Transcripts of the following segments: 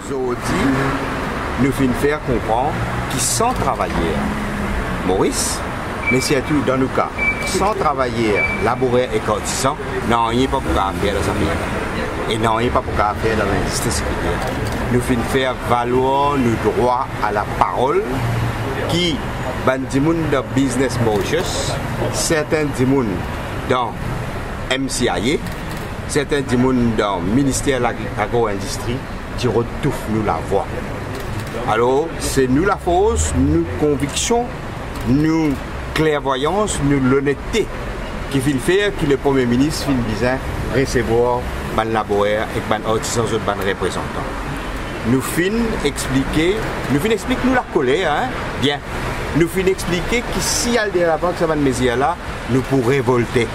Aujourd'hui, nous finissons faire comprendre qu'ils sont travailleurs. Maurice, mais surtout dans nos cas, sans travailler, labourer et cotisant, non, il n'y a pas pour faire dans sa vie. Et non, il n'y a pas pour faire dans l'injustice. Nous finissons faire valoir nos droits à la parole qui, ben, du monde dans Business Mauritius, certains du monde dans MCIA, certains du monde dans le ministère de l'agro-industrie, qui retouffent nous la voix. Alors, c'est nous la force, nous conviction, nous clairvoyance, nous l'honnêteté qui fait faire que le Premier ministre finit bien recevoir les laboraires et les artisans et les représentants. Nous finissons expliquer, nous la colère, hein? Bien. Nous finissons expliquer que si elle est avant que ça va de là, nous pourrons révolter.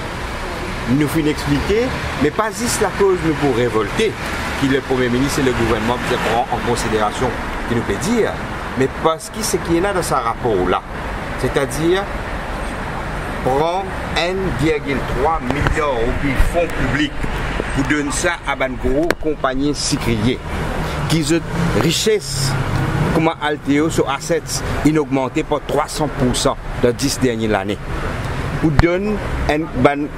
Nous finissons expliquer, mais pas juste la cause nous pour révolter, que le Premier ministre et le gouvernement prennent en considération, qui nous peut dire, mais parce que ce qui est là dans ce rapport-là, c'est-à-dire prend 1,3 milliard de fonds publics pour donner ça à une grosse compagnie sucrière qui ont une richesse comme Alteo sur assets inaugmentés par 300% dans les 10 dernières années. Pour donner une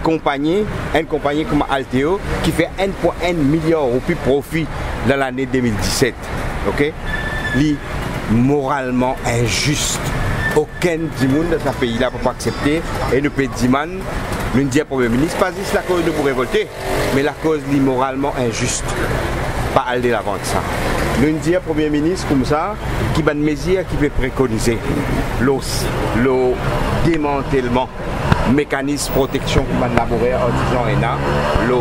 compagnie comme Alteo qui fait 1,1 milliard de profit dans l'année 2017. Ok? C'est moralement injuste. Aucun du monde dans ce pays-là ne peut pas accepter. Et nous pouvons dire, nous disons au Premier ministre, pas juste la cause de pour révolter, mais la cause est moralement injuste. Pas aller de l'avant de ça. Nous disons au Premier ministre comme ça, qui a une mesure qui peut préconiser le démantèlement mécanisme de protection comme un laboratoire artisan ENA, le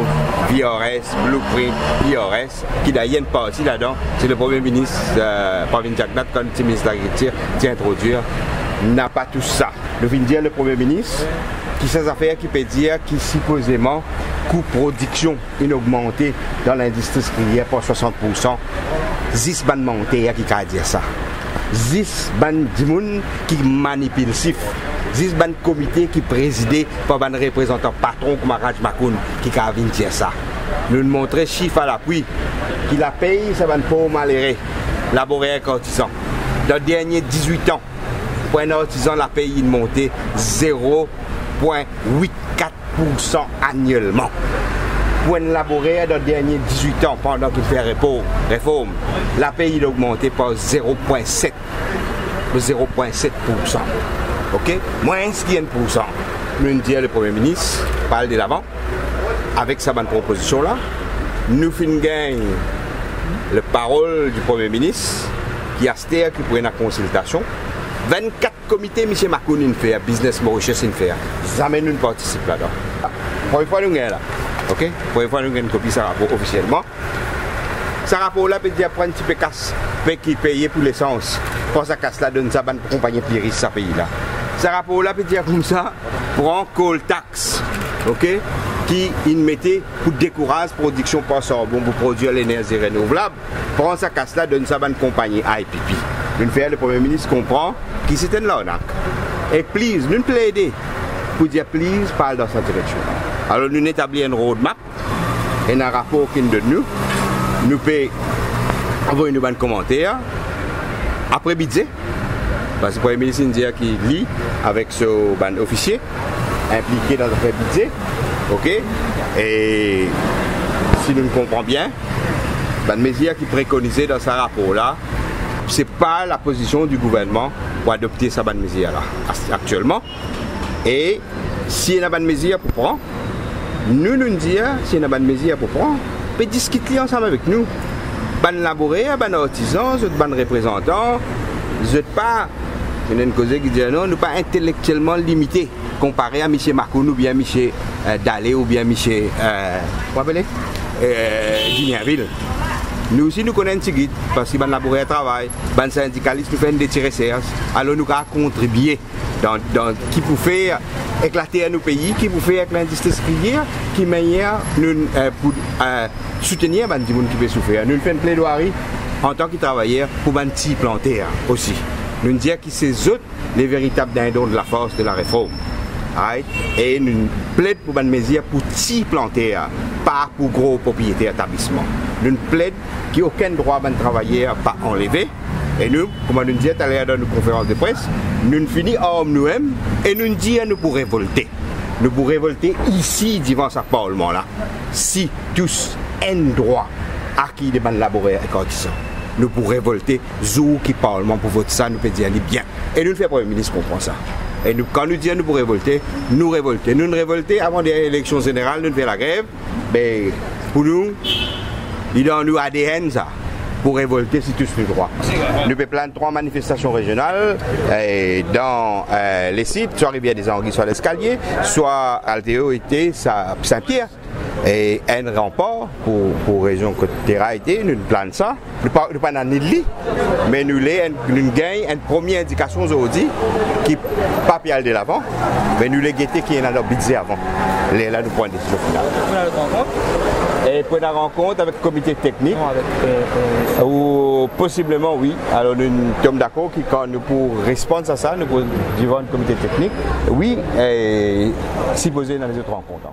VRS, Blueprint, IRS, qui d'ailleurs une partie là-dedans, c'est le Premier ministre Pravin Jagnat, quand le ministre de l'Agriculture, qui introduire, n'a pas tout ça. Nous venons dire le Premier ministre, qui ces affaires qui peut dire qui supposément coût de production inaugmenté dans l'industrie sucrière par 60%, 10 ban monté qui peut dire ça. 10 ban du monde qui manipule le chiffre. 10 ban comité qui présidé par un représentant patron comme Raj Makoun qui a venir dire ça. Nous montrons chiffre à l'appui qui la paye, ça va pas malheureux. Laboratoire artisan. Dans les derniers 18 ans, pour un artisan, la paye est montée 0,84% annuellement. Pour un laboratoire, dans les derniers 18 ans, pendant qu'il fait réforme, la paye est augmentée par 0,7%. Ok? Moins 1%. Nous disons le Premier ministre, parle de l'avant, avec sa bonne proposition-là. Nous finissons le parole du Premier ministre, qui a qui prend la consultation. 24 comités, M. Makoun fait, Business Mauritius fait. Jamais nous ne participons là-dedans. Pour une fois, nous sommes là. Ok? Pour une fois, nous avons une copie de ce rapport officiellement. Ce rapport-là peut dire prendre un petit peu casse, qui paye pour l'essence. Pour sa casse-là, donne sa bonne compagnie qui risque ce pays-là. Ce rapport-là peut dire comme ça, prend coal tax, ok, qui il mettait pour décourager la production par charbon pour produire l'énergie renouvelable. Prend sa casse-là, donne sa bonne compagnie IPP. Nous faisons le Premier ministre comprend qui c'était une l'arnaque. Et please, nous plaider pour dire please, parle dans cette direction. Alors nous établissons une roadmap et un rapport qui nous donne nous pouvons envoyer un commentaire après budget. Parce que le Premier ministre dit qu'il lit avec ce officier impliqué dans le budget. Ok? Et si nous comprenons bien, les mesures qui préconisées dans ce rapport-là, ce n'est pas la position du gouvernement pour adopter cette mesure-là actuellement. Et s'il y a une bonne mesure pour prendre, nous disons, s'il y a une bonne mesure pour prendre, on peut discuter ensemble avec nous. Ban laboratoire, ban artisans, ban représentants, vous n'êtes pas. Il y a une cause qui dit non, nous ne sommes pas intellectuellement limités comparé à M. Makoun ou bien M. Dalé ou bien M. Guignaville. Nous aussi nous connaissons un guide parce que les laboratoires travaillent, les syndicalistes nous font des recherches. Alors nous avons contribué dans qui peut faire éclater nos pays, qui peut faire avec l'industrie sucrière, qui meilleur pour soutenir les gens qui peuvent souffrir. Nous faisons une plaidoirie en tant que travailleurs pour les petits plantaires aussi. Nous disons que c'est eux les véritables dindons de la force de la réforme. right? Et nous plaidons pour une mesure pour petits planter, pas pour gros propriétaires établissements. Nous plaidons qu'il n'y a aucun droit de travailler pas enlevé. Et nous, comme nous disons tout à l'heure dans nos conférences de presse, nous finissons nous-mêmes et nous disons nous pour révolter. Nous pour révolter ici devant ce parlement-là. Si tous ont droit acquis des bandes laboraires et cotisants, nous pour révolter, zou qui parlement pour voter ça, nous peut dire bien. Et nous, le Premier ministre, comprend ça. Et nous, quand nous disons nous pour révolter, nous révolter. Nous révolter avant des élections générales, nous faisons la grève. Mais pour nous, il y a nous ADN ça. Pour révolter si tous le droit. Nous pouvons plaindre 3 manifestations régionales dans les sites, soit Rivière des Anguilles, soit l'Escalier, soit Altéo et Saint-Pierre. Et un rempart pour région Côte Terra été, nous planons ça. Nous ne pas dans lit, mais nous gagnons une première indication aujourd'hui qui n'est pas pial de l'avant, mais nous les guetter qui est dans notre budget avant. Là, nous prenons des décisions finales. Et pour la rencontre avec le comité technique, ou possiblement oui. Alors nous sommes d'accord que quand nous pour répondre à ça, nous pouvons dire un comité technique, oui, et s'y poser dans les autres rencontres.